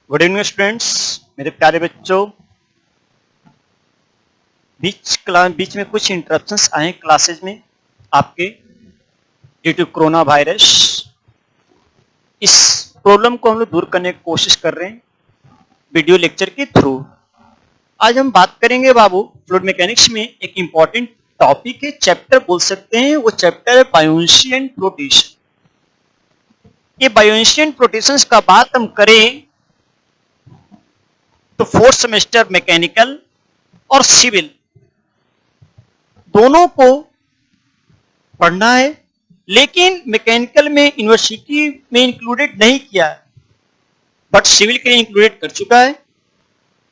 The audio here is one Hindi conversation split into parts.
गुड इवनिंग स्टूडेंट्स, मेरे प्यारे बच्चों। बीच में कुछ इंटरप्शंस आए क्लासेज में आपके ड्यू टू कोरोना वायरस। इस प्रॉब्लम को हम लोग दूर करने की कोशिश कर रहे हैं वीडियो लेक्चर के थ्रू। आज हम बात करेंगे बाबू फ्लूइड मैकेनिक्स में एक इंपॉर्टेंट टॉपिक है, चैप्टर बोल सकते हैं। वो चैप्टर है बायोन्सी एंड फ्लोटेशन। ये बायोन्सी एंड फ्लोटेशंस का बात हम करें तो फोर्थ सेमेस्टर मैकेनिकल और सिविल दोनों को पढ़ना है, लेकिन मैकेनिकल में यूनिवर्सिटी में इंक्लूडेड नहीं किया है, बट सिविल के लिए इंक्लूडेड कर चुका है।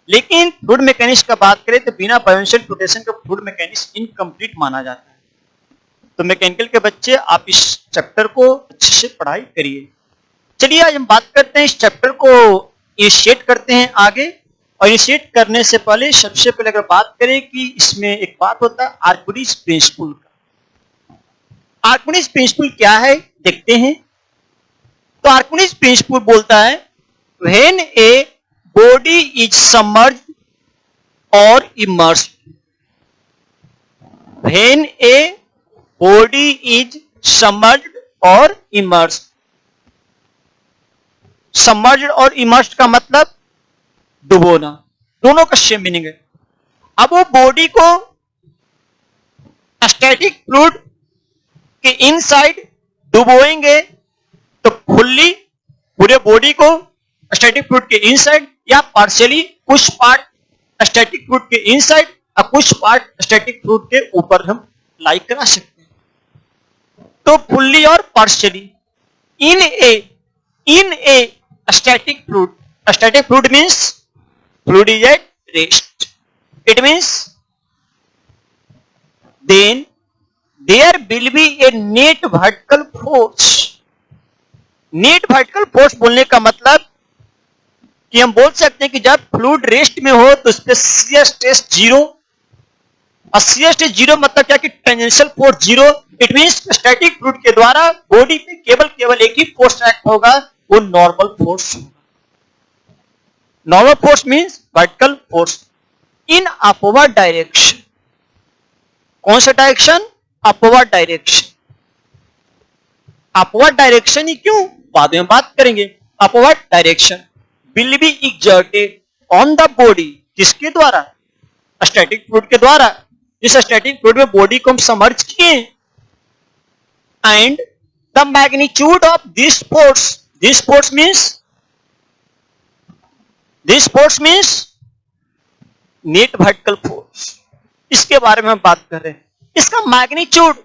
लेकिन फ्लूइड मैकेनिक्स का बात करें तो बिना बायोन्सी एंड फ्लोटेशन का फ्लूइड मैकेनिक्स इनकम्प्लीट माना जाता है। तो मैकेनिकल के बच्चे आप इस चैप्टर को अच्छे से पढ़ाई करिए। चलिए आज हम बात करते हैं, इस चैप्टर को इनिशिएट करते हैं आगे। और इनिशिएट करने से पहले सबसे पहले अगर बात करें कि इसमें एक बात होता है आर्किमिडीज प्रिंसिपल का। आर्किमिडीज प्रिंसिपल क्या है देखते हैं। तो आर्किमिडीज प्रिंसिपल बोलता है when a body is submerged or immersed, when a body is submerged or immersed. Submerged or immersed का मतलब डुबोना, दोनों का सेम मीनिंग है। अब वो बॉडी को स्टैटिक फ्लूइड के इनसाइड डुबोएंगे तो फुल्ली पूरे बॉडी को स्टैटिक फ्लूइड के इनसाइड या पार्शियली कुछ पार्ट स्टैटिक फ्लूइड के इनसाइड और कुछ पार्ट स्टैटिक फ्लूइड के ऊपर हम लाई करा सकते हैं। तो फुल्ली और partially in a static fluid. Static fluid means fluid is at rest. It means then there will be a net vertical force. Net vertical force बोलने का मतलब कि हम बोल सकते हैं कि जब फ्लूइड रेस्ट में हो तो उस पर शियर स्ट्रेस जीरो, और शियर स्ट्रेस जीरो मतलब क्या कि tangential force zero. It means static fluid के द्वारा बॉडी पे केवल एक ही फोर्स एक्ट होगा, वो नॉर्मल फोर्स होगा। Normal force means vertical force in upward direction. कौन सा direction? Upward direction. Upward direction ही क्यों, बाद में बात करेंगे। Upward direction will be exerted on the body, किसके द्वारा? स्टैटिक फ्लूइड के द्वारा। जिस स्टैटिक फ्लूइड में बॉडी को हम सबमर्ज किए, and the magnitude of this force means net vertical force. इसके बारे में हम बात कर रहे हैं, इसका मैग्नीट्यूड।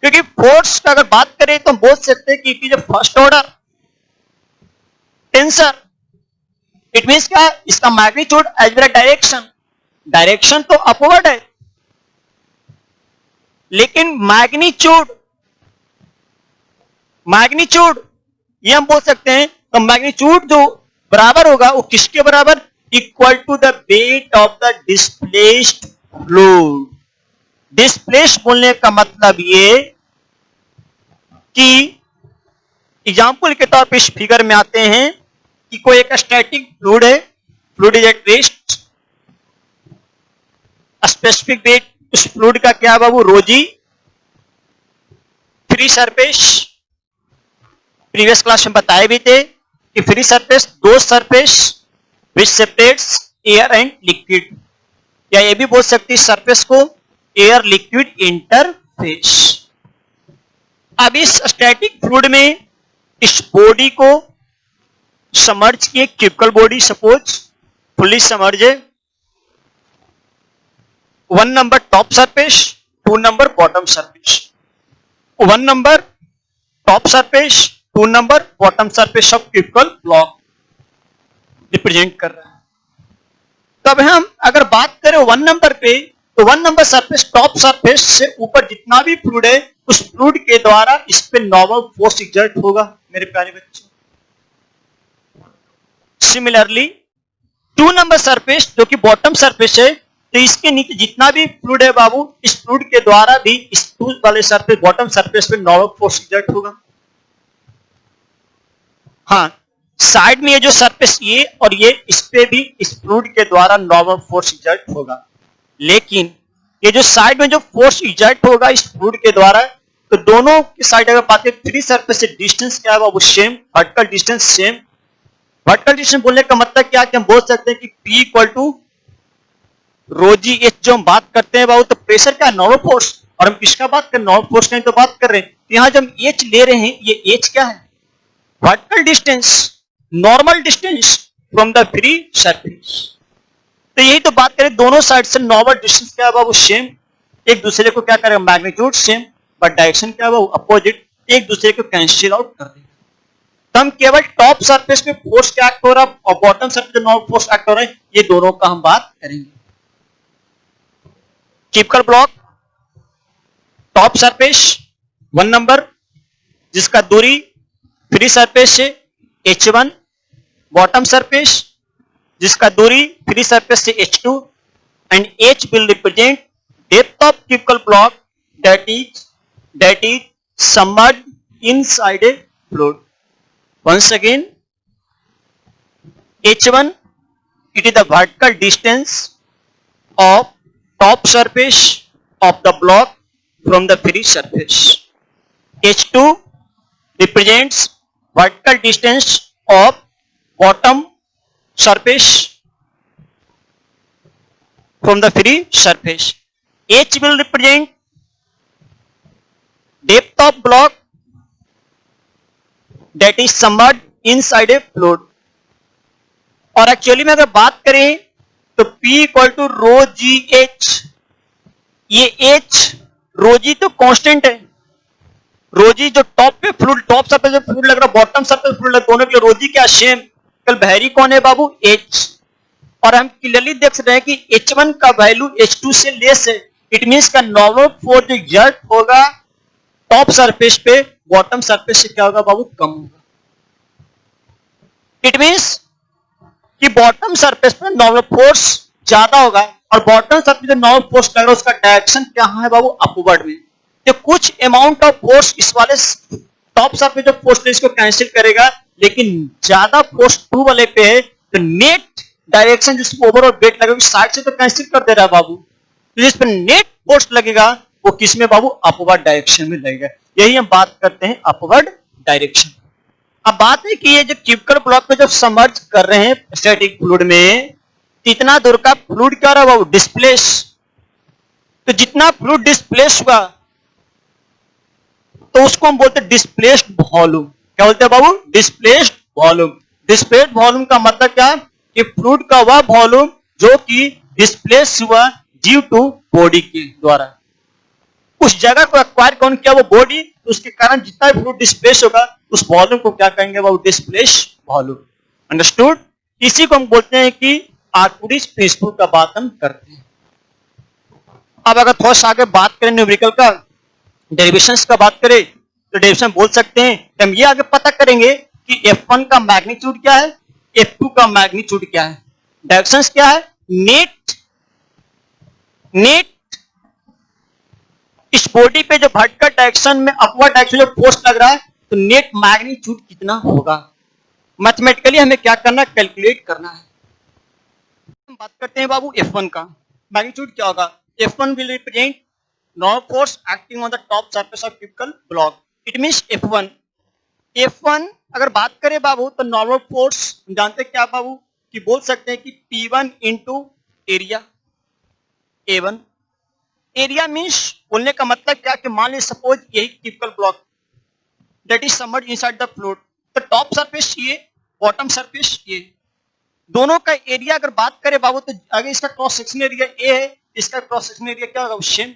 क्योंकि फोर्स का अगर बात करें तो हम बोल सकते हैं कि it is first order tensor. It means क्या, इसका मैग्नीट्यूड एज वेल डायरेक्शन तो अपवर्ड है, लेकिन मैग्नीट्यूड ये हम बोल सकते हैं। तो मैग्नीट्यूड जो बराबर होगा वो किसके बराबर? Equal to the weight of the displaced fluid. Displaced बोलने का मतलब ये कि एग्जांपल के तौर पे इस फिगर में आते हैं कि कोई एक स्टैटिक फ्लूइड है, fluid is at rest, specific weight उस फ्लूइड का क्या बाबू? रोजी। फ्री सरफेस प्रीवियस क्लास में बताए भी थे कि फ्री सरफेस दो surface which separates air and liquid, या ये भी बोल सकती है सरफेस को एयर लिक्विड इंटरफेस। अब इस स्टैटिक फ्लूइड में इस बॉडी को सबमर्ज किए, cubical body suppose fully submerge है। 1 number top surface, 2 number bottom surface. 1 number top surface, 2 number bottom surface of cubical block represent कर रहा है। तब हम अगर बात करें 1 नंबर पे, तो 1 नंबर सरफेस टॉप सरफेस से ऊपर जितना भी फ्लूइड है उस फ्लूइड के द्वारा इस पे नॉर्मल फोर्स एक्सर्ट होगा मेरे प्यारे बच्चे। सिमिलरली 2 नंबर सरफेस जो कि बॉटम सरफेस है, तो इसके नीचे जितना भी फ्लूइड है बाबू, इस फ्लूइड के द्वारा भी इस वाले सरफेस बॉटम सरफेस पे नॉर्मल फोर्स एक्सर्ट होगा। हाँ, साइड में ये जो सरफेस ये और ये, इस पे भी इस फ्लूइड के द्वारा नॉर्मल फोर्स एग्जर्ट होगा। लेकिन ये जो साइड में जो फोर्स एग्जर्ट होगा इस फ्लूइड के द्वारा, तो दोनों की साइड अगर बात करें फ्री सरफेस से डिस्टेंस क्या है वो same, vertical distance same. Vertical distance बोलने का मतलब क्या कि हम बोल सकते हैं कि P equal to rho G H जो हम बात करते हैं बाबू, तो प्रेशर क्या है नॉर्मल फोर्स, और हम किसका बात कर नॉर्मल फोर्स का तो बात कर रहे हैं। यहां जब हम एच ले रहे हैं, ये एच क्या है vertical distance, normal distance from the free surface. तो यही तो बात करें, दोनों साइड से नॉर्मल डिस्टेंस क्या है बाबू सेम, एक दूसरे को क्या करेगा मैग्नीट्यूड सेम, बट डायरेक्शन क्या है बाबू अपोजिट, एक दूसरे को कैंसिल आउट कर देगा। तो हम केवल टॉप सरफेस पे फोर्स क्या एक्ट हो रहा है और बॉटम सरफेस पे नॉर्मल फोर्स एक्ट हो रहा है, ये दोनों का हम बात करेंगे। Typical block top surface 1 number जिसका दूरी फ्री सरफेस से h1, बॉटम सरफेस जिसका दूरी फ्री सरफेस से h2, and h will represent depth of typical block that is submerged inside a fluid. Once again, h1 it is the vertical distance of top surface of the block from the free surface. h2 represents vertical distance of bottom surface from the free surface. H will represent depth of block that is submerged inside a fluid. और एक्चुअली में अगर बात करें तो P equal to rho G H, ये H रो जी तो कांस्टेंट है, रो जी जो टॉप पे फ्लूइड, टॉप सरफेस पे फ्लूइड लग रहा है, बॉटम सरफेस फ्लूइड लग, दोनों के लिए रो जी क्या सेम, कल वैरी कौन है बाबू H। और हम क्लियरली देख सकते हैं कि H1 का वैल्यू H2 से लेस है, इट मींस का नॉर्मल फोर्स जो एग्जर्ट होगा टॉप सरफेस पे बॉटम सरफेस से क्या होगा बाबू कम होगा। इट मींस कि बॉटम सरफेस पे नॉर्मल फोर्स ज्यादा होगा और बॉटम सरफेस पे नॉर्मल फोर्स लग रहा है उसका डायरेक्शन क्या है बाबू अपवर्ड में। तो कुछ अमाउंट ऑफ फोर्स इस वाले टॉप सरफेस जो फोर्स है इसको कैंसिल करेगा, लेकिन ज्यादा फोर्स 2 वाले पे है तो नेट डायरेक्शन जिसको ओवरऑल वेट लगेगा साइड से तो कैंसिल कर दे रहा है बाबू, तो जिस पर नेट फोर्स लगेगा वो किस में बाबू अपवर्ड डायरेक्शन में लगेगा। यही हम बात करते हैं अपवर्ड डायरेक्शन। अब बात है कि ये जो टिपिकल ब्लॉक पे जब सबमर्ज कर रहे हैं स्टैटिक फ्लूइड में, इतना दूर का फ्लूइड क्या रहा बाबू डिस्प्लेस, तो जितना फ्लूइड डिस्प्लेस हुआ तो उसको हम बोलते हैं डिस्प्लेस्ड वॉल्यूम। क्या बोलते हैं बाबू डिस्प्लेस्ड वॉल्यूम। डिस्प्लेस्ड वॉल्यूम का मतलब क्या कि फ्लूइड का वह वॉल्यूम जो कि डिस्प्लेस हुआ ड्यू टू बॉडी के द्वारा, उस जगह को एक्वायर कौन किया वो बॉडी, तो उसके कारण जितना फ्लूइड डिस्प्लेस होगा उस वॉल्यूम को क्या कहेंगे वो डिस्प्लेस वॉल्यूम। अंडरस्टूड। इसी को हम बोलते हैं कि आर्किमिडीज प्रिंसिपल का बात हम करते हैं। अब अगर थोड़ा सा आगे बात करें न्यूमेरिकल का, डेरिवेशंस का बात करें तो डेरिवेशन बोल सकते हैं कि हम ये आगे पता करेंगे कि F1 का मैग्नीट्यूड क्या है, F2 का मैग्नीट्यूड क्या है, डायरेक्शंस क्या है, नेट इस बॉडी पे जो वर्टिकल डायरेक्शन में अपवर्ड डायरेक्शन जो फोर्स लग रहा है तो नेट मैग्नीट्यूड कितना होगा, मैथमेटिकली हमें क्या करना है कैलकुलेट करना है। हम बात करते हैं बाबू F1 का मैग्नीट्यूड क्या होगा। F1 will represent normal force acting on the top surface of typical block. It means F1 अगर बात करें बाबू तो नॉर्मल फोर्स जानते क्या बाबू कि बोल सकते हैं कि P1 into area A1। Area means बोलने का मतलब क्या कि मान लीजिए सपोज यही typical block that is submerged inside the fluid, तो टॉप सरफेस ये बॉटम सरफेस ये, दोनों का एरिया अगर बात करें बाबू तो अगर इसका क्रॉस सेक्शन एरिया ए है, इसका क्रॉस सेक्शन एरिया क्या होगा सेम।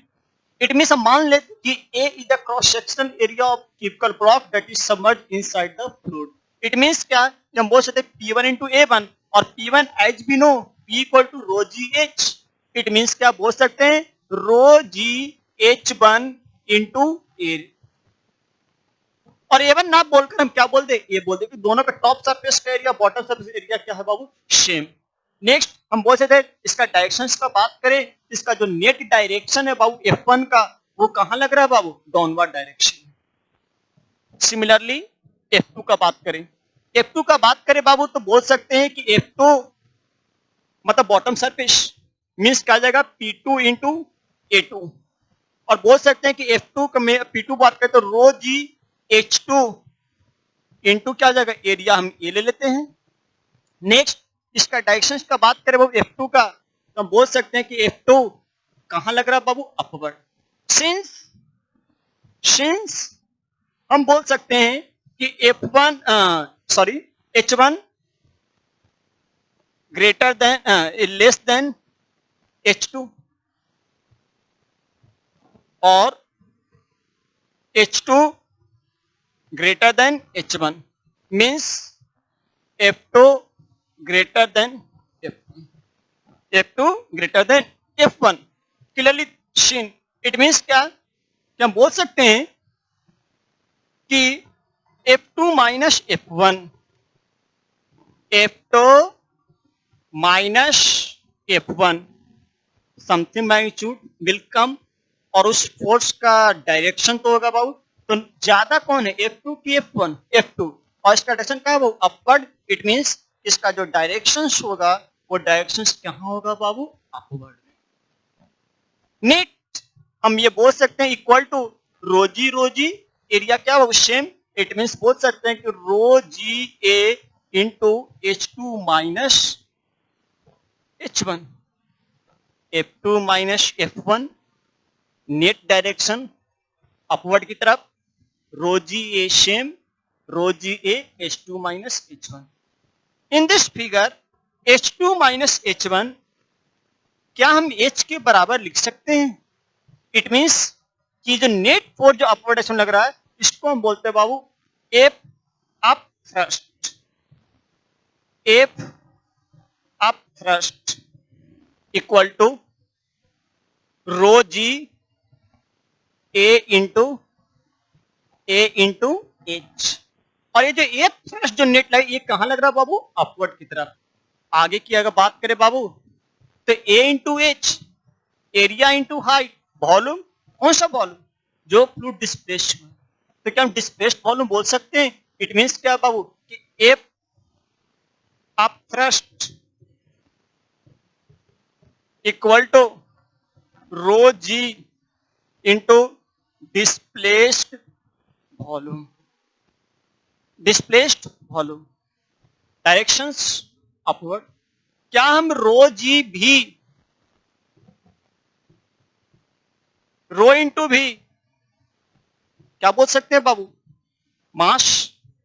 इट मींस हम मान ले कि A is the cross section area of typical block that is submerged inside the fluid. It means क्या हम बोल सकते हैं P1 into A1 और P1 एज भी know P equal to rho G H. It means क्या बोल सकते हैं रो जी H1 इंटू ए, और A1 ना बोलकर हम क्या बोलते ये बोलते कि दोनों का टॉप सरफेस का एरिया बॉटम सरफेस एरिया क्या है बाबू सेम। नेक्स्ट हम बोल सकते हैं इसका डायरेक्शंस का बात करें, इसका जो नेट डायरेक्शन है बाबू F1 का वो कहां लग रहा है बाबू डाउनवर्ड डायरेक्शन। सिमिलरली F2 का बात करें, F2 का बात करें बाबू तो बोल सकते हैं कि F2 मतलब बॉटम सरफेस मीन्स क्या आ जाएगा P2 इंटू A2, और बोल सकते हैं कि F2 का में P2 बात करें तो रो जी H2 इंटू क्या आ जाएगा एरिया, हम ये ले लेते हैं। नेक्स्ट इसका डायरेक्शन का बात करें बाबू F2 का तो हम बोल सकते हैं कि F2 कहां लग रहा है बाबू अपवर्ड। सिंस हम बोल सकते हैं कि F1 sorry H1 greater than less than H2 और H2 greater than H1 means F2 greater than F1, F2 greater than F1 clearly seen. It means क्या हम बोल सकते हैं कि F2 minus F1, F2 minus F1 something magnitude will come, और उस फोर्स का डायरेक्शन तो होगा बाबू तो ज्यादा कौन है F2 की F1, F2, और इसका डायरेक्शन क्या है वो अपवर्ड। इट मीन्स इसका जो डायरेक्शन होगा वो डायरेक्शन कहां होगा बाबू अपवर्ड। नेट हम ये बोल सकते हैं इक्वल टू रोजी एरिया क्या होगा सेम। इट मीन्स बोल सकते हैं कि rho G A into H2 minus H1, F2 minus F1 net direction upward की तरफ, rho G A same, rho G A H2 minus H1। In this figure H2 minus H1 क्या हम H के बराबर लिख सकते हैं। इट मीन्स कि जो नेट फोर्स जो अपवर्ड डायरेक्शन लग रहा है इसको हम बोलते हैं बाबू F up thrust, F up thrust equal to rho G A into H, और ये जो एक थ्रस्ट जो नेट लग ये कहां लग रहा है बाबू अपवर्ड की तरफ। आगे की अगर बात करें बाबू तो A into H area into height volume, कौन सा वॉल्यूम जो फ्लूइड डिस्प्लेस्ड हुआ, तो क्या हम डिस्प्लेस्ड वॉल्यूम बोल सकते हैं। इट मीन्स क्या बाबू कि F up thrust equal to rho G into displaced volume, displaced volume directions upward. क्या हम रो जी भी रो इंटू भी क्या बोल सकते हैं बाबू mass.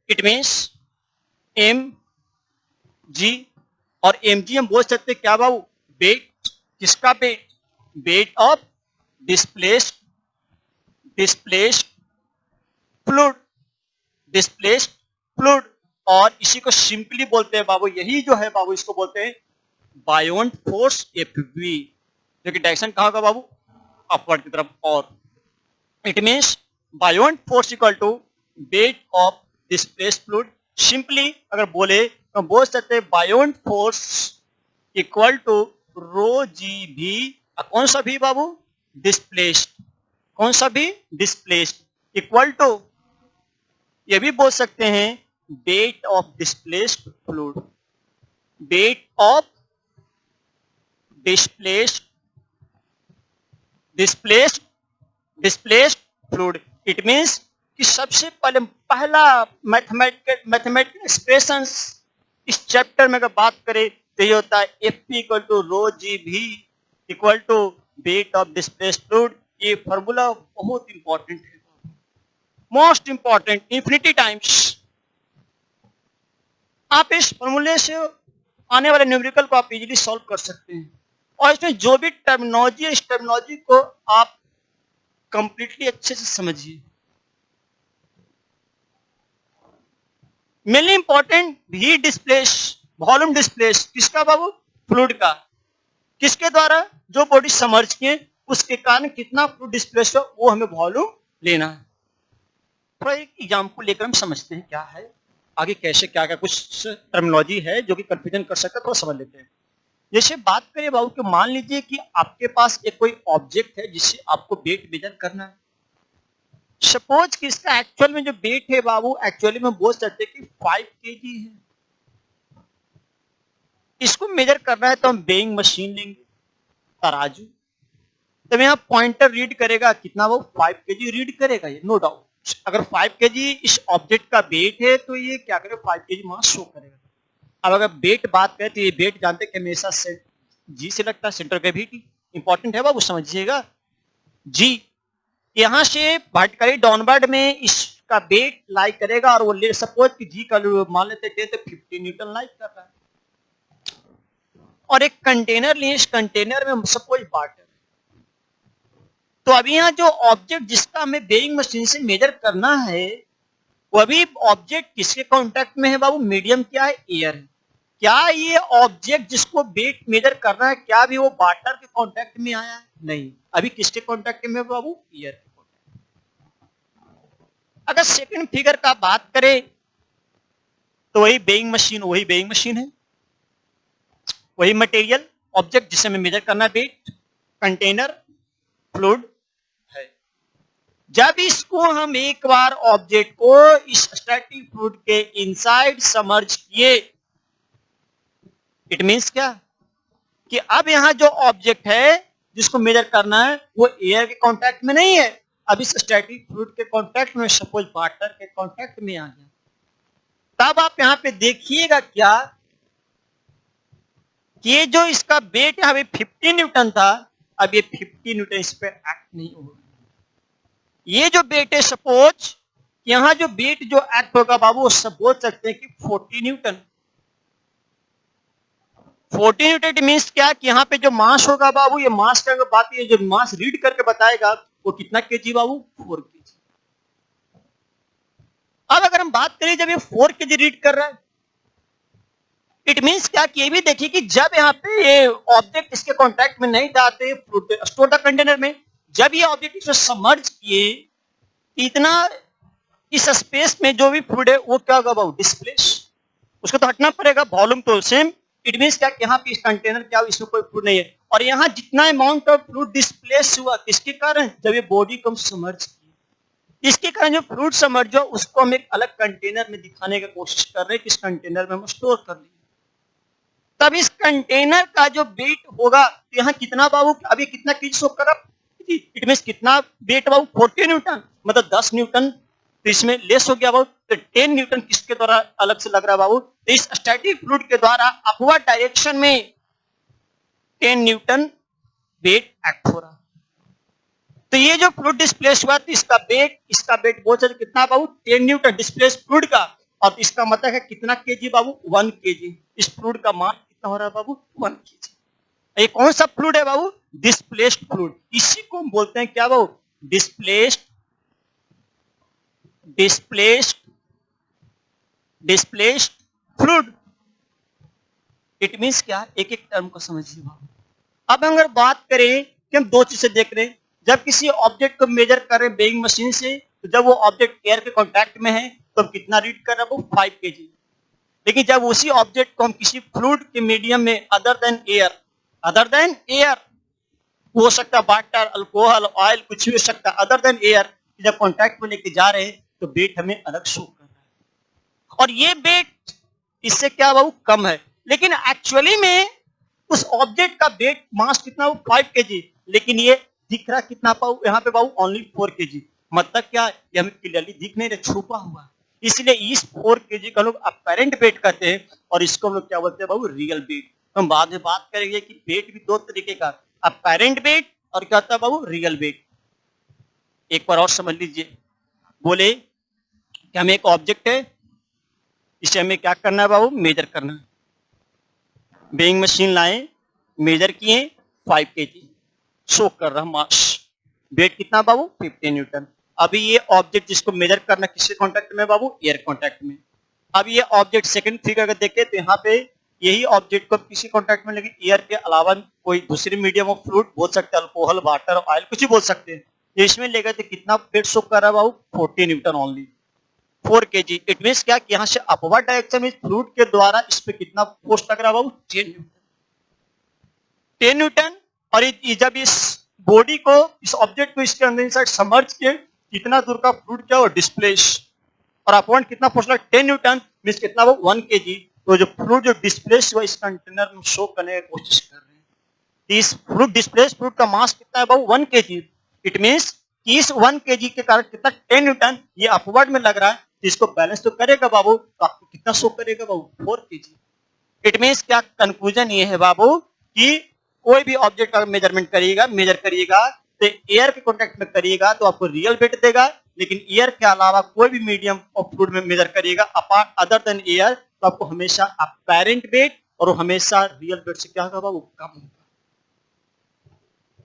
It means M G, और एम जी हम बोल सकते हैं क्या बाबू वेट, किसका weight, weight of displaced fluid, displaced fluid, और इसी को सिंपली बोलते हैं बाबू यही जो है बाबू इसको बोलते हैं बायोंट फोर्स एफबी, जो कि डायरेक्शन कहां होगा बाबू अपवर्ड की तरफ। और it means buoyant force equal to weight of displaced fluid. Simply अगर बोले तो बोल सकते हैं buoyant force equal to rho G V, कौन सा भी बाबू डिस्प्लेस्ड, कौन सा भी डिस्प्लेस्ड इक्वल टू ये भी बोल सकते हैं wait of displaced fluid, wait of displaced fluid. It means कि सबसे पहला मैथमेटिकल एक्सप्रेशंस इस चैप्टर में अगर बात करें तो ये होता है Fp equal to rho G V equal to weight of displaced fluid. ये फॉर्मूला बहुत इंपॉर्टेंट है, मोस्ट इंपॉर्टेंट, इंफिनिटी टाइम्स। आप इस फॉर्मूले से आने वाले न्यूमेरिकल को आप इजीली सॉल्व कर सकते हैं, और इसमें जो भी टर्मिनोलॉजी है इस टर्मिनोलॉजी को आप कंप्लीटली अच्छे से समझिए। मेनली इंपॉर्टेंट भी डिस्प्लेस, वॉल्यूम डिस्प्लेस किसका बाबू फ्लूइड का, किसके द्वारा जो बॉडी समर्ज किए उसके कारण कितना फ्लूइड डिस्प्लेस हो वो हमें वॉल्यूम लेना है। थोड़ा एक एग्जाम्पल लेकर हम समझते हैं क्या है आगे कैसे क्या क्या कुछ टर्मिनोलॉजी है जो कि कंफ्यूजन कर सकता है, थोड़ा समझ लेते हैं। जैसे बात करें बाबू कि मान लीजिए कि आपके पास एक कोई ऑब्जेक्ट है जिससे आपको वेट मेजर करना है, सपोज कि इसका एक्चुअल में जो वेट है बाबू, एक्चुअली में बोल सकते हैं कि 5 केजी है। इसको मेजर करना है तो हम वेइंग मशीन लेंगे, तराजू। तो यहाँ पॉइंटर रीड करेगा कितना, वो 5 केजी रीड करेगा, ये नो डाउट। अगर 5 केजी इस ऑब्जेक्ट का वेट है तो ये क्या करेगा, 5 केजी मास शो करेगा। अब अगर वेट बात करें तो ये वेट जानते हैं कि हमेशा जी से लगता है, सेंटर ऑफ ग्रेविटी इंपॉर्टेंट है बाबू, समझिएगा जी। यहां से वर्टिकली डाउनवर्ड में इसका वेट लाई करेगा और वो ले सपोज कि जी का मान लेते हैं तो 50 न्यूटन लाई कर रहा है। और एक कंटेनर लिए, इस कंटेनर में सपोज वाटर। तो अभी यहाँ जो ऑब्जेक्ट जिसका हमें वेइंग मशीन से मेजर करना है, वो अभी ऑब्जेक्ट किसके कांटेक्ट में है बाबू, मीडियम क्या है, एयर है। क्या ये ऑब्जेक्ट जिसको वेट मेजर करना है, क्या भी वो वाटर के कांटेक्ट में आया है, नहीं। अभी किसके कांटेक्ट में बाबू, एयर के कांटेक्ट। अगर सेकंड फिगर का बात करें तो वही वेइंग मशीन है, वही मटेरियल ऑब्जेक्ट जिसे हमें मेजर करना है, वेट, कंटेनर, फ्लूइड है। जब इसको हम एक बार ऑब्जेक्ट को इस स्टैटिक फ्लूइड के इनसाइड समर्ज किए, इट मींस क्या कि अब यहां जो ऑब्जेक्ट है जिसको मेजर करना है वो एयर के कांटेक्ट में नहीं है, अब इस स्टैटिक फ्लूइड के कांटेक्ट में, सपोज वाटर के कांटेक्ट में आ गया। तब आप यहां पे देखिएगा क्या कि ये जो इसका वेट है अभी 50 न्यूटन था, अब ये 50 न्यूटन इस पे एक्ट नहीं होगा। ये जो वेट है, सपोज यहां जो वेट जो एक्ट होगा बाबू, सब बोल सकते हैं कि 40 न्यूटन। 40 न्यूटन मीन्स क्या कि यहाँ पे जो मास होगा बाबू, ये मास का बात, ये जो मास रीड करके बताएगा वो कितना केजी बाबू, 4 केजी। अब अगर हम बात करें जब ये 4 केजी रीड कर रहा है, इट मींस क्या कि ये भी देखिए कि जब यहाँ पे ये ऑब्जेक्ट इसके कांटेक्ट में नहीं जाते स्टोर द कंटेनर में, जब ये ऑब्जेक्ट इसमें सबमर्ज किए, इतना इस स्पेस में जो भी फ्लूइड है वो क्या होगा बाबू, डिस्प्लेस, उसको तो हटना पड़ेगा, वॉल्यूम तो सेम। इट मींस क्या कि यहाँ पे इस कंटेनर क्या, इसमें कोई फ्लूइड नहीं है। और यहाँ जितना अमाउंट ऑफ फ्लूइड डिस्प्लेस हुआ किसके कारण, जब ये बॉडी को समर्ज किया, इसके कारण जो फ्लूइड समर्ज हुआ उसको हम एक अलग कंटेनर में दिखाने की कोशिश कर रहे हैं कि इस कंटेनर में हम स्टोर कर लिए। तब इस कंटेनर का जो वेट होगा, तो यहाँ कितना बाबू, अभी कितना केजी शो कर रहा, इट मींस कितना वेट बाबू, 40 न्यूटन, मतलब 10 न्यूटन तो इसमें लेस हो गया बाबू। तो 10 न्यूटन किसके द्वारा अलग से लग रहा है बाबू, तो इस स्टैटिक फ्लूइड के द्वारा अपवर्ड डायरेक्शन में 10 न्यूटन वेट एक्ट हो रहा। तो ये जो फ्लूइड डिस्प्लेस हुआ, तो इसका वेट बहुत ज्यादा कितना बाबू, 10 न्यूटन डिस्प्लेस फ्लूइड का। और इसका मतलब है कितना केजी बाबू, 1 केजी। इस फ्लूइड का मास कितना हो रहा है बाबू, 1 केजी। ये कौन सा फ्लूइड है बाबू, डिस्प्लेस्ड फ्लूइड। इसी को हम बोलते हैं क्या बाबू, डिस्प्लेस्ड फ्लूइड। इट मींस क्या, एक एक टर्म को समझिए बाबू। अब अगर बात करें कि हम दो चीजें देख रहे हैं, जब किसी ऑब्जेक्ट को मेजर कर रहे हैं वेइंग मशीन से, तो जब वो ऑब्जेक्ट एयर के कांटेक्ट में है तो हम कितना रीड कर रहे हैं, वो 5 केजी। लेकिन जब उसी ऑब्जेक्ट को हम किसी फ्लूइड के मीडियम में अदर देन एयर, हो सकता है वाटर, अल्कोहल, ऑयल, कुछ भी हो सकता है अदर देन एयर, जब कांटेक्ट में लेके जा रहे हैं तो वेट हमें अलग शो कर रहा है। और ये वेट इससे क्या बाबू, कम है। लेकिन एक्चुअली में उस ऑब्जेक्ट का वेट मास कितना, 5 केजी, लेकिन ये दिख रहा कितना पाऊ यहाँ पे बाबू, ओनली 4 केजी। मतलब क्या, ये हमें क्लियरली दिख नहीं रहा, छुपा हुआ। इसलिए इस 4 केजी का लोग अपैरेंट वेट कहते हैं, और इसको हम लोग क्या बोलते हैं बाबू, रियल वेट। हम बाद में बात करेंगे कि वेट भी दो तरीके का, अपैरेंट वेट और क्या होता है बाबू, रियल वेट। एक बार और समझ लीजिए, बोले कि हमें एक ऑब्जेक्ट है, इसे हमें क्या करना है बाबू, मेजर करना है। वेइंग मशीन लाए, मेजर किए, 5 केजी शो कर रहा मास, वेट कितना बाबू, 50 न्यूटन। अभी ये ऑब्जेक्ट जिसको मेजर करना किसके कांटेक्ट में बाबू, एयर कांटेक्ट में। अब ये ऑब्जेक्ट सेकंड फिगर अगर देखें तो यहाँ पे यही ऑब्जेक्ट को किसी कांटेक्ट में, लेकिन एयर के अलावा कोई दूसरी मीडियम ऑफ फ्लूइड बोल सकते हैं, अल्कोहल, वाटर, ऑयल, कुछ भी बोल सकते हैं। इसमें लेकर तो कितना वेट शो कर रहा है बाबू, 40 Newton only, 4 KG. It means क्या कि यहाँ से अपवर्ड डायरेक्शन में फ्लूइड के द्वारा इस पे कितना फोर्स लग रहा है बाबू, 10 न्यूटन। 10 न्यूटन। और जब इस बॉडी को, इस ऑब्जेक्ट को इसके अंदर इनसाइड समर्ज किए, कितना दूर का फ्लूइड क्या हो डिस्प्लेस, और अपॉन कितना फोर्स लगा 10 न्यूटन मींस कितना वो 1 केजी। तो जो फ्लूइड जो डिस्प्लेस हुआ इस कंटेनर में शो करने की कोशिश कर रहे हैं। इस फ्लूइड डिस्प्लेस फ्लूइड का मास कितना है बाबू 1 केजी। इट मींस कि इस 1 केजी के कारण कितना 10 न्यूटन ये अपवर्ड में लग रहा है, तो इसको बैलेंस तो करेगा बाबू, तो आपको कितना शो करेगा बाबू 4 केजी। इट मींस क्या कंक्लूजन ये है बाबू कि कोई भी ऑब्जेक्ट का मेजरमेंट करिएगा मेजर करिएगा तो एयर के कांटेक्ट में करिएगा तो आपको रियल वेट देगा, लेकिन एयर के अलावा कोई भी मीडियम ऑफ फ्लूइड में मेजर करिएगा अपार्ट अदर देन एयर तो आपको हमेशा अपैरेंट वेट और हमेशा रियल वेट से क्या होगा बाबू कम होगा।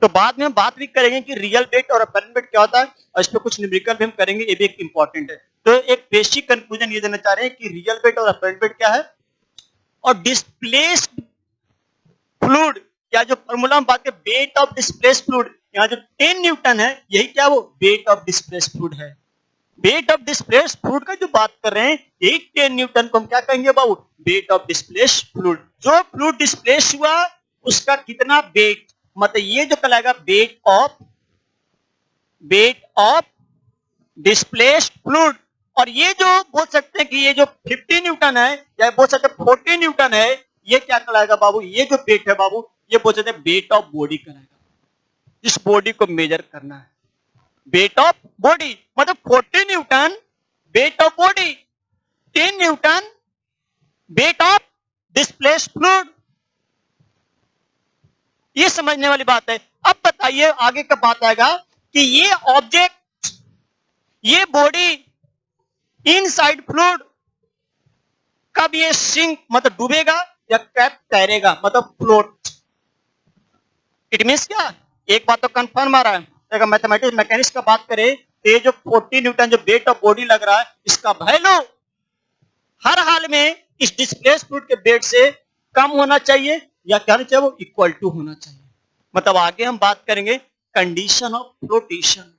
तो बाद में हम बात भी करेंगे कि रियल वेट और अपैरेंट वेट क्या होता है और इस पर कुछ न्यूमेरिकल भी हम करेंगे, ये भी एक इंपॉर्टेंट है। तो एक बेसिक कंक्लूजन ये देना चाह रहे हैं कि रियल वेट और अपैरेंट वेट क्या है और डिस्प्लेस्ड फ्लूइड क्या जो फॉर्मूला हम बात करें वेट ऑफ डिस्प्लेस्ड फ्लूइड, यहाँ जो 10 न्यूटन है यही क्या वो वेट ऑफ डिस्प्लेस्ड फ्लूइड है। वेट ऑफ डिस्प्लेस्ड फ्लूइड का जो बात कर रहे हैं यही 10 न्यूटन को हम क्या कहेंगे बाबू वेट ऑफ डिस्प्लेस्ड फ्लूइड। जो फ्लूइड डिस्प्लेस हुआ उसका कितना वेट, मतलब ये जो कहलाएगा वेट ऑफ डिस्प्लेस्ड फ्लूइड। और ये जो बोल सकते हैं कि ये जो 50 न्यूटन है या बोल सकते हैं 40 न्यूटन है, ये क्या कहलाएगा बाबू, ये जो वेट है बाबू ये बोल सकते हैं वेट ऑफ बॉडी कहलाएगा। इस बॉडी को मेजर करना है वेट ऑफ बॉडी, मतलब 40 Newton weight of body, 10 Newton wait of displaced fluid. ये समझने वाली बात है। अब बताइए आगे का बात आएगा कि ये ऑब्जेक्ट ये बॉडी इनसाइड फ्लूइड कब ये सिंक मतलब डूबेगा या कैप तैरेगा मतलब फ्लोट। इट मींस क्या, एक बात तो कंफर्म आ रहा है, अगर मैथमेटिक्स मैकेनिक्स का बात करें तो ये जो 40 न्यूटन जो वेट ऑफ बॉडी लग रहा है इसका वैल्यू हर हाल में इस डिस्प्लेस फ्लूइड के वेट से कम होना चाहिए या क्या होना चाहिए वो इक्वल टू होना चाहिए। मतलब आगे हम बात करेंगे condition of flotation.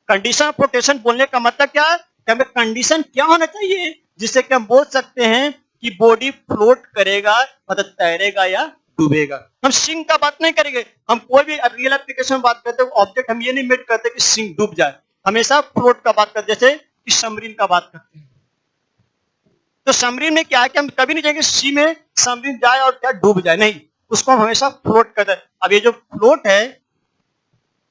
Condition of flotation बोलने का मतलब क्या है कि हमें कंडीशन क्या होना चाहिए जिससे कि हम बोल सकते हैं कि बॉडी फ्लोट करेगा मतलब तैरेगा या डूबेगा। हम सिंक का बात नहीं करेंगे, हम कोई भी रियल एप्लीकेशन में बात करते हैं ऑब्जेक्ट हम ये नहीं मेट करते कि सिंक डूब जाए, हमेशा फ्लोट का बात करते जैसे कि सबमरीन का बात करते हैं। तो सबमरीन में क्या है कि हम कभी नहीं जाएंगे सी में सबमरीन जाए और क्या डूब जाए, नहीं, उसको हम हमेशा फ्लोट करते हैं। अब ये जो फ्लोट है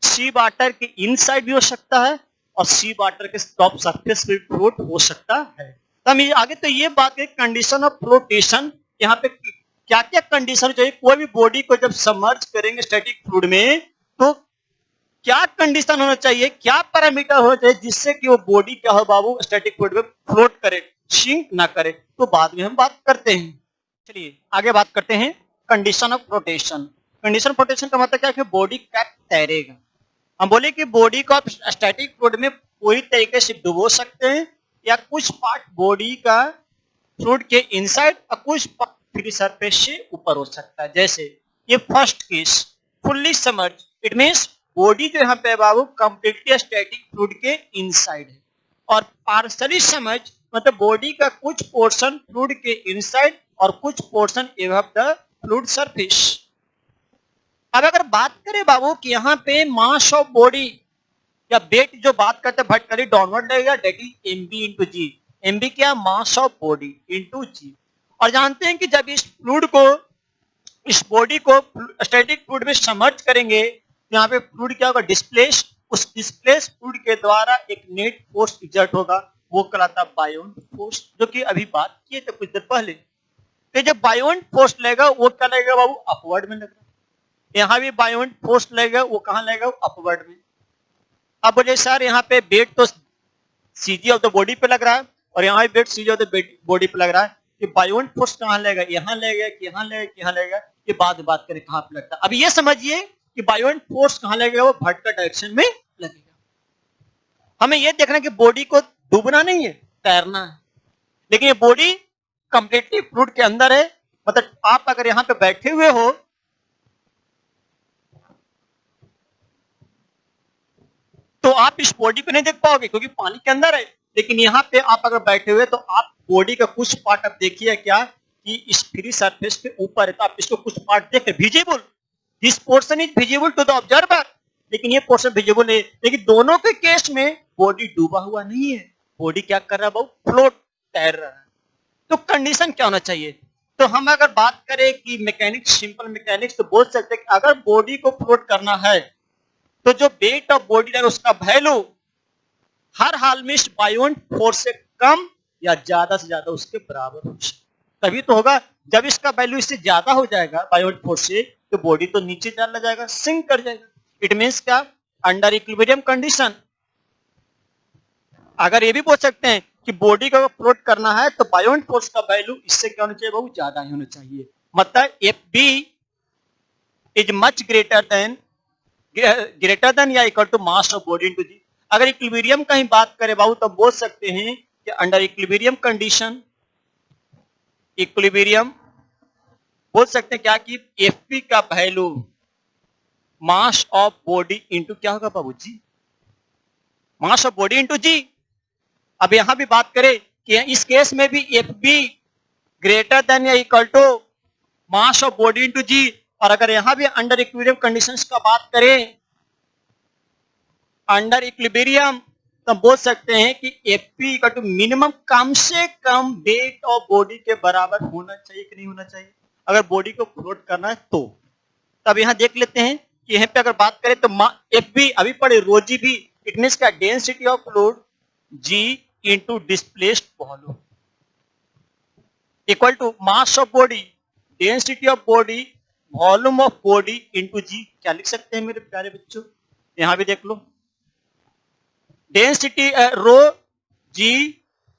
सी वाटर के इनसाइड भी हो सकता है और सी वाटर के टॉप सरफेस पे फ्लोट हो सकता है। तो हम आगे तो ये बात है कंडीशन ऑफ फ्लोटेशन, यहाँ पे क्या क्या कंडीशन चाहिए। कोई भी बॉडी को जब सबमर्ज करेंगे स्टैटिक फ्लूइड में तो क्या कंडीशन होना चाहिए, क्या पैरामीटर होना चाहिए जिससे कि वो बॉडी क्या हो बाबू स्टैटिक फ्लूइड में फ्लोट करे सिंक ना करे, तो बाद में हम बात करते हैं। चलिए आगे बात करते हैं condition of flotation. Condition flotation का मतलब क्या है कि बॉडी क्या तैरेगा। हम बोले कि बॉडी को आप स्टैटिक फ्लूइड में पूरी तरीके से डुबो सकते हैं या कुछ पार्ट बॉडी का फ्लूइड के इनसाइड और कुछ पार्ट फ्री सरफेस से ऊपर हो सकता है। जैसे ये first case fully submerge, it means body जो यहाँ पे बाबू कंप्लीटली स्टैटिक फ्लूइड के इनसाइड है, और पार्शियली सबमर्ज मतलब बॉडी का कुछ पोर्शन फ्लूइड के इनसाइड और कुछ portion above the fluid surface. अब अगर बात करें बाबू कि यहाँ पे मास ऑफ बॉडी या वेट जो बात करते हैं वर्टिकली डाउनवर्ड लगेगा that is mv into g। mv क्या मास ऑफ बॉडी into g। और जानते हैं कि जब इस फ्लूइड को इस बॉडी को स्टैटिक फ्लूइड में सबमर्ज करेंगे यहाँ पे फ्लूइड क्या होगा डिस्प्लेस, उस डिस्प्लेस फ्लूइड के द्वारा एक नेट फोर्स एग्जर्ट होगा वो कहलाता है बायोंड फोर्स, जो कि अभी बात किए थे कुछ देर पहले। तो जब बायोंड फोर्स लगेगा वो क्या लगेगा बाबू अपवर्ड में लगेगा, यहाँ भी बायोंड फोर्स लगेगा वो कहाँ लगेगा अपवर्ड में। अब बोले सर यहाँ पे वेट तो सीजी ऑफ द बॉडी पे लग रहा है और यहाँ भी weight CG of the body पे लग रहा है, कि बायोंड फोर्स कहाँ लगेगा, यहाँ लगेगा कि यहाँ लगेगा कि यहाँ लगेगा, ये बाद में बात करें कहाँ पे लगता है। अब ये समझिए कि बायोंड फोर्स कहाँ लगेगा वो वर्टिकल डायरेक्शन में लगेगा। हमें ये देखना कि बॉडी को डूबना नहीं है तैरना है, लेकिन ये बॉडी कंप्लीटली फ्लूइड के अंदर है। मतलब आप अगर यहाँ पे बैठे हुए हो तो आप इस बॉडी को नहीं देख पाओगे क्योंकि पानी के अंदर है, लेकिन यहाँ पे आप अगर बैठे हुए तो आप बॉडी का कुछ पार्ट आप देखिए क्या कि इस फ्री सरफेस पे ऊपर है, तो आप इसको कुछ पार्ट देख रहे visible, this portion is visible to the observer, लेकिन ये पोर्शन विजिबल है। लेकिन दोनों के केस में बॉडी डूबा हुआ नहीं है, बॉडी क्या कर रहा है बाबू, फ्लोट, तैर रहा है। तो कंडीशन क्या होना चाहिए, तो हम अगर बात करें कि मैकेनिक्स, सिंपल मैकेनिक्स, तो बोल सकते हैं कि अगर बॉडी को फ्लोट करना है तो जो वेट ऑफ बॉडी है उसका वैल्यू हर हाल में बायोंट फोर्स से कम या ज्यादा से ज्यादा उसके बराबर हो, तभी तो होगा। जब इसका वैल्यू इससे ज्यादा हो जाएगा बायोंट फोर्स से, तो बॉडी तो नीचे चला जाएगा, सिंक कर जाएगा। इट मींस क्या, अंडर इक्विलिब्रियम कंडीशन। अगर ये भी बोल सकते हैं कि बॉडी को फ्लोट करना है तो बायोंट फोर्स का वैल्यू इससे क्या होना चाहिए, बहुत ज्यादा ही होना चाहिए। मतलब F B is much greater than या equal to mass of body into G. अगर इक्विलिब्रियम का ही बात करें बाबू तो बोल सकते हैं कि अंडर इक्विलिब्रियम कंडीशन, इक्विलिब्रियम बोल सकते हैं क्या कि एफपी का value mass of body into क्या होगा बाबू जी, मास ऑफ बॉडी इनटू जी। अब यहां भी बात करें कि इस केस में भी एफ बी ग्रेटर देन या equal to mass of body into G. और अगर यहां भी अंडर इक्विलिब्रियम कंडीशंस का बात करें, अंडर इक्विलिब्रियम, तो बोल सकते हैं कि एफपी इक्वल टू मिनिमम कम से कम वेट ऑफ बॉडी के बराबर होना चाहिए कि नहीं होना चाहिए, अगर बॉडी को फ्लोट करना है तो। तब यहां देख लेते हैं कि यहां पे अगर बात करें तो एफ बी अभी पढ़े rho G B, it means का density of fluid G into displaced volume equal to mass of body, density of body, volume of body into G. क्या लिख सकते हैं मेरे प्यारे बच्चों, यहां भी देख लो, density rho G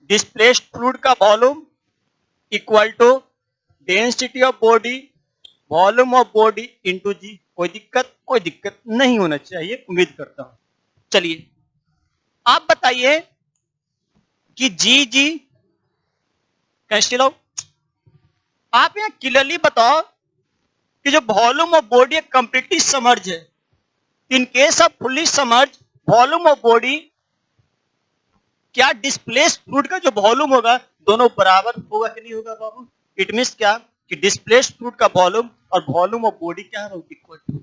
displaced fluid का volume equal to density of body, volume of body into G. कोई दिक्कत नहीं होना चाहिए, उम्मीद करता हूं। चलिए आप बताइए कि जी जी कैसे लो, आप यहां क्लियरली बताओ कि जो volume of body completely submerge है, in case of fully submerge volume of body, क्या डिस्प्लेस्ड फ्लूइड का जो वॉल्यूम होगा दोनों बराबर होगा कि नहीं होगा बाबू। इट मींस क्या कि डिस्प्लेस्ड फ्लूइड का वॉल्यूम और वॉल्यूम ऑफ बॉडी क्या है, इक्वल टू।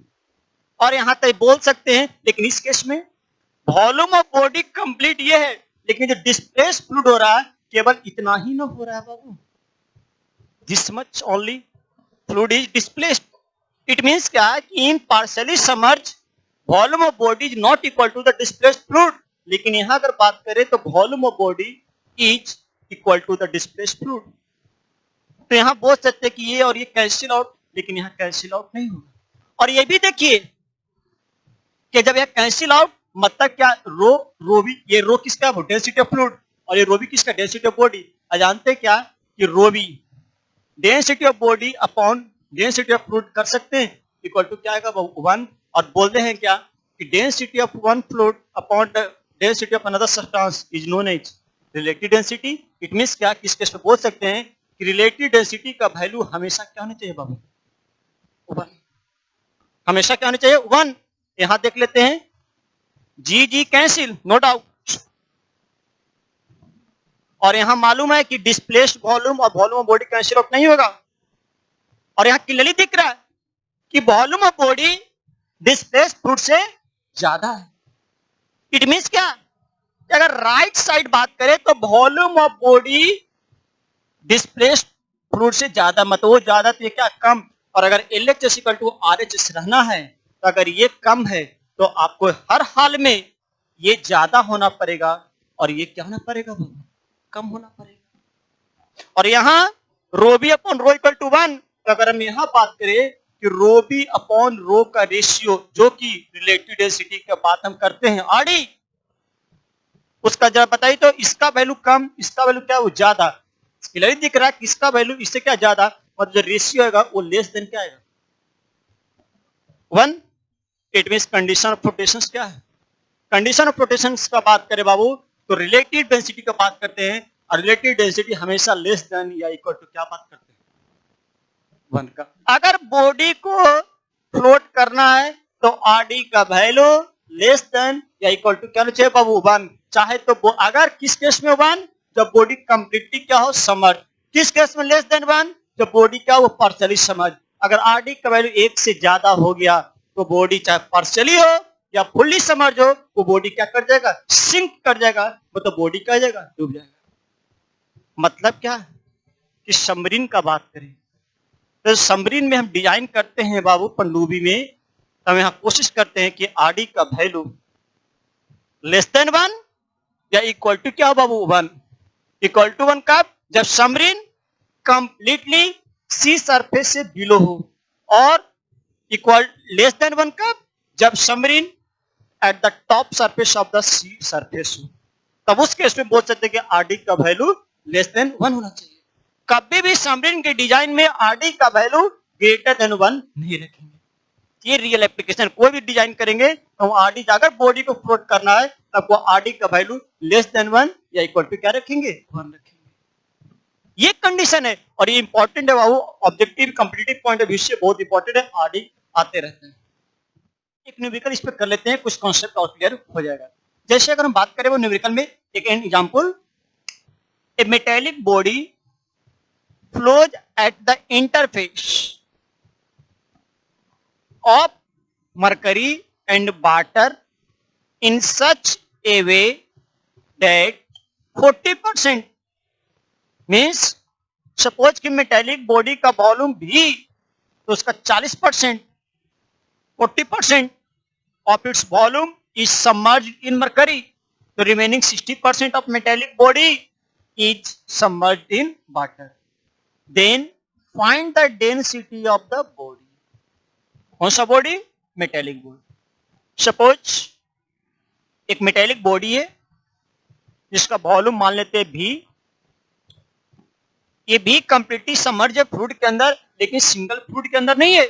और यहां तक बोल सकते हैं, लेकिन इस केस में वॉल्यूम ऑफ बॉडी कंप्लीट ये है, लेकिन जो डिस्प्लेस्ड फ्लूइड हो रहा है केवल इतना ही ना हो रहा है बाबू, this much only fluid is displaced. It means क्या कि in partially submerge volume of body is not equal to the displaced fluid, लेकिन यहां अगर बात करें तो volume of body is equal to the displaced fluid. तो यहां बोल सकते हैं कि ये और ये कैंसिल आउट, लेकिन यहां कैंसिल आउट नहीं होगा। और ये भी देखिए कि जब यह कैंसिल आउट मतलब क्या, रो भी, ये रो किसका, डेंसिटी ऑफ फ्लूइड, और ये रो भी किसका, डेंसिटी ऑफ बॉडी। जानते हैं क्या कि रो भी density of body upon density of fluid कर सकते हैं, इक्वल टू क्या आएगा 1। और बोलते हैं क्या कि density of one fluid upon density of another substance is known as relative density. It means क्या, किस केस में बोल सकते हैं कि रिलेटिव डेंसिटी का वैल्यू हमेशा क्या होना चाहिए बाबू, 1, हमेशा क्या होना चाहिए 1। यहां देख लेते हैं जी जी कैंसिल, नो डाउट। और यहां मालूम है कि डिस्प्लेस्ड वॉल्यूम और volume of body cancel out नहीं होगा। और यहां क्लियरली दिख रहा है कि volume of body displaced fluid से ज्यादा है। इट मींस क्या, अगर राइट साइड बात करें तो volume of body displaced fluid से ज्यादा, मतलब वो ज्यादा तो ये क्या कम। और अगर LHS इक्वल टू RHS रहना है तो अगर ये कम है तो आपको हर हाल में ये ज्यादा होना पड़ेगा और ये क्या होना पड़ेगा, कम होना पड़ेगा। और यहां rho B upon rho equal to 1, तो अगर हम यहां बात करें कि रो बी अपॉन रो का रेशियो जो कि रिलेटिव डेंसिटी की बात हम करते हैं RD, उसका जरा बताइए तो इसका वैल्यू कम, इसका वैल्यू क्या वो ज्यादा। क्लियरली दिख रहा है कि इसका वैल्यू इससे क्या ज्यादा, और जो रेशियो आएगा वो लेस देन क्या आएगा 1। It means condition of flotation क्या है, कंडीशन ऑफ फ्लोटेशन का बात करें बाबू तो रिलेटिव डेंसिटी का बात करते हैं, और रिलेटिव डेंसिटी हमेशा लेस देन या इक्वल टू क्या बात करते हैं 1 का। अगर बॉडी को फ्लोट करना है तो RD का वैल्यू लेस देन या इक्वल टू क्या चाहिए बाबू 1। चाहे तो अगर किस केस में 1, जब बॉडी कंप्लीटली क्या हो सबमर्ज। किस केस में लेस देन 1, जब बॉडी क्या हो पार्शियली सबमर्ज। अगर RD का वैल्यू 1 से ज्यादा हो गया तो बॉडी चाहे पार्शियली हो या फुल्ली सबमर्ज हो, वो बॉडी क्या कर जाएगा, सिंक कर जाएगा, वो तो बॉडी क्या हो जाएगा, डूब जाएगा। मतलब क्या कि सबमरीन का बात करें तो सबमरीन में हम डिजाइन करते हैं बाबू पनडुब्बी में, तो हम यहाँ कोशिश करते हैं कि आरडी का वैल्यू लेस देन 1 या इक्वल टू क्या हो बाबू 1, इक्वल टू 1 कब, जब सबमरीन कंप्लीटली सी सरफेस से बिलो हो, और इक्वल लेस देन 1 कब, जब submarine at the top surface of the sea surface हो, तब उस केस में बोल सकते हैं कि आरडी का वैल्यू लेस देन 1 होना चाहिए। कभी भी सबमरीन के डिजाइन में आरडी का वैल्यू ग्रेटर देन 1 नहीं रखेंगे। ये रियल एप्लीकेशन, कोई भी डिजाइन करेंगे तो आरडी, अगर बॉडी को फ्लोट करना है तब वो आरडी का वैल्यू लेस देन 1 या इक्वल टू क्या रखेंगे, 1 रखेंगे। ये कंडीशन है और ये इंपॉर्टेंट है बाबू, objective competitive point of view से बहुत इंपॉर्टेंट है, आरडी आते रहते हैं। एक न्यूमेरिकल इस पे कर लेते हैं, कुछ कॉन्सेप्ट और क्लियर हो जाएगा। जैसे अगर हम बात करें वो न्यूमेरिकल में, एक example, A metallic body flows at the interface of mercury and water in such a way that 40% means suppose कि मेटेलिक बॉडी का वॉल्यूम भी तो उसका 40%, 40% of its volume is submerged in mercury, the remaining 60% of metallic body is submerged in water. Then find the density of the body. कौन सा बॉडी, मेटेलिक बॉडी। सपोज एक मेटेलिक बॉडी है जिसका वॉल्यूम मान लेते हैं भी, ये भी कंप्लीटली सबमर्ज है फ्लूइड के अंदर, लेकिन सिंगल फ्लूइड के अंदर नहीं है,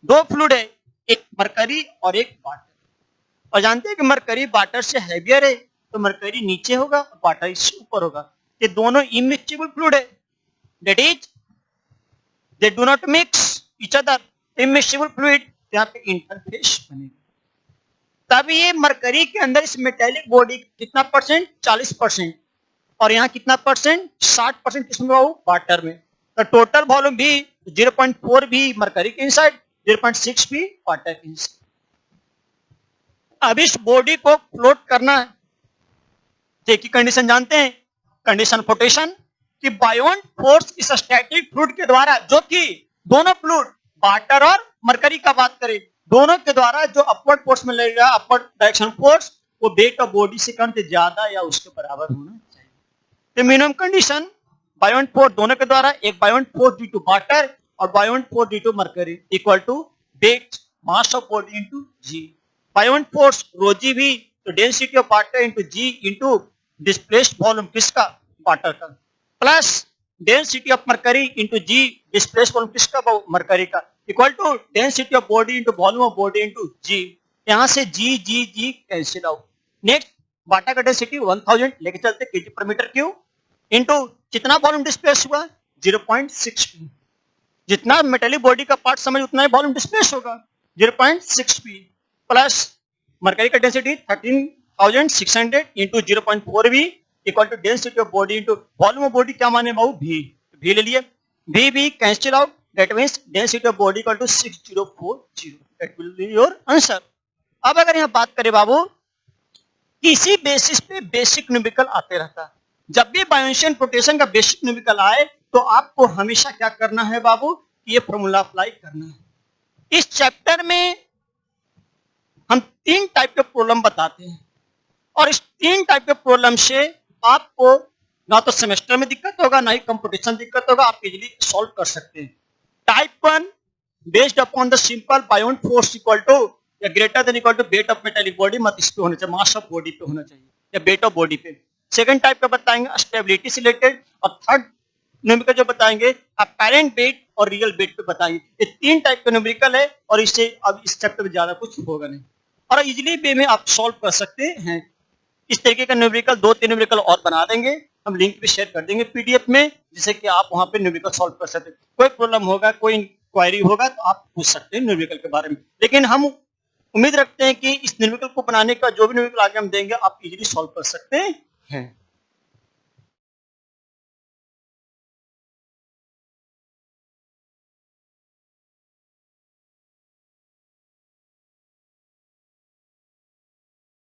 दो फ्लूइड है, एक मरकरी और एक वाटर। और जानते हैं कि मरकरी वाटर से हैवियर है, तो मरकरी नीचे होगा और वाटर इससे ऊपर होगा। ये दोनों इमिक्सेबल फ्लूइड है, that is they do not mix each other, immiscible fluid, यहाँ पे इंटरफेस बनेगा। तब ये मरकरी के अंदर इस मेटेलिक बॉडी कितना परसेंट, 40%, और यहाँ कितना परसेंट, 60% किसमें, वाटर में। तो टोटल वॉल्यूम भी 0.4 भी मरकरी के इनसाइड, 0.6 भी वाटर के इनसाइड। अब इस बॉडी को फ्लोट करना है, एक ही कंडीशन जानते हैं, कंडीशन फ्लोटेशन, कि बायोंट फोर्स इस स्टैटिक फ्लूइड के द्वारा, जो कि दोनों फ्लूइड वाटर और मरकरी का बात करें, दोनों के द्वारा जो अपवर्ड फोर्स में लगेगा, अपवर्ड डायरेक्शन फोर्स, वो वेट ऑफ बॉडी से कम से ज्यादा या उसके बराबर होना चाहिए। तो मिनिमम कंडीशन, बायोंट फोर्स दोनों के द्वारा, एक buoyant force due to water और buoyant force due to mercury equal to weight mass of body into G. Buoyant force rho G भी, तो density of water into G into displaced volume किसका, वाटर का, plus density of mercury into G, displaced volume किसका, मरकरी का, equal to density of body into volume of body into G. यहां से G G G cancel out. Next, water का डेंसिटी 1000 लेके चलते केजी पर मीटर क्यूब, इंटू कितना वॉल्यूम डिस्प्लेस हुआ, 0.6p। जितना मेटेलिक बॉडी का पार्ट समझ उतना ही वॉल्यूम डिस्प्लेस होगा, 0.6p, प्लस मरकरी का density 13600 into 0.4v equal to density of body into volume of body, क्या माने बाबू, भी ले लिए, भी cancel out, that means density of body equal to 6040, that will be your answer. अब अगर यहाँ बात करें बाबू, इसी बेसिस पे बेसिक न्यूमेरिकल आते रहता है। जब भी बायोशियन प्रोटेशन का बेसिक न्यूमेरिकल आए तो आपको हमेशा क्या करना है बाबू, ये फॉर्मूला अप्लाई करना है। इस चैप्टर में हम 3 टाइप के प्रॉब्लम बताते हैं, और इस 3 टाइप के प्रॉब्लम से आपको ना तो सेमेस्टर में दिक्कत होगा, ना ही कंपटीशन दिक्कत होगा, आप इजीली सॉल्व कर सकते हैं। Type 1 based upon the simple buoyant force equal to या greater than equal to weight of metallic body, मत इस पे होना चाहिए, मास ऑफ बॉडी पे होना चाहिए या वेट ऑफ बॉडी पे। सेकंड टाइप का बताएंगे स्टेबिलिटी से रिलेटेड, और थर्ड न्यूमेरिकल जो बताएंगे अपैरेंट वेट और रियल वेट पे बताएंगे। ये 3 टाइप का न्यूमेरिकल है, और इससे अब इस चैप्टर में ज्यादा कुछ होगा नहीं, और इजीली वे में आप सॉल्व कर सकते हैं। इस तरीके का न्यूमेरिकल 2-3 न्यूमेरिकल और बना देंगे, हम लिंक भी शेयर कर देंगे पीडीएफ में, जिससे कि आप वहां पे न्यूमेरिकल सॉल्व कर सकते हैं। कोई प्रॉब्लम होगा, कोई इंक्वायरी होगा तो आप पूछ सकते हैं न्यूमेरिकल के बारे में। लेकिन हम उम्मीद रखते हैं कि इस न्यूमेरिकल को बनाने का जो भी न्यूमेरिकल आगे हम देंगे आप इजीली सॉल्व कर सकते हैं।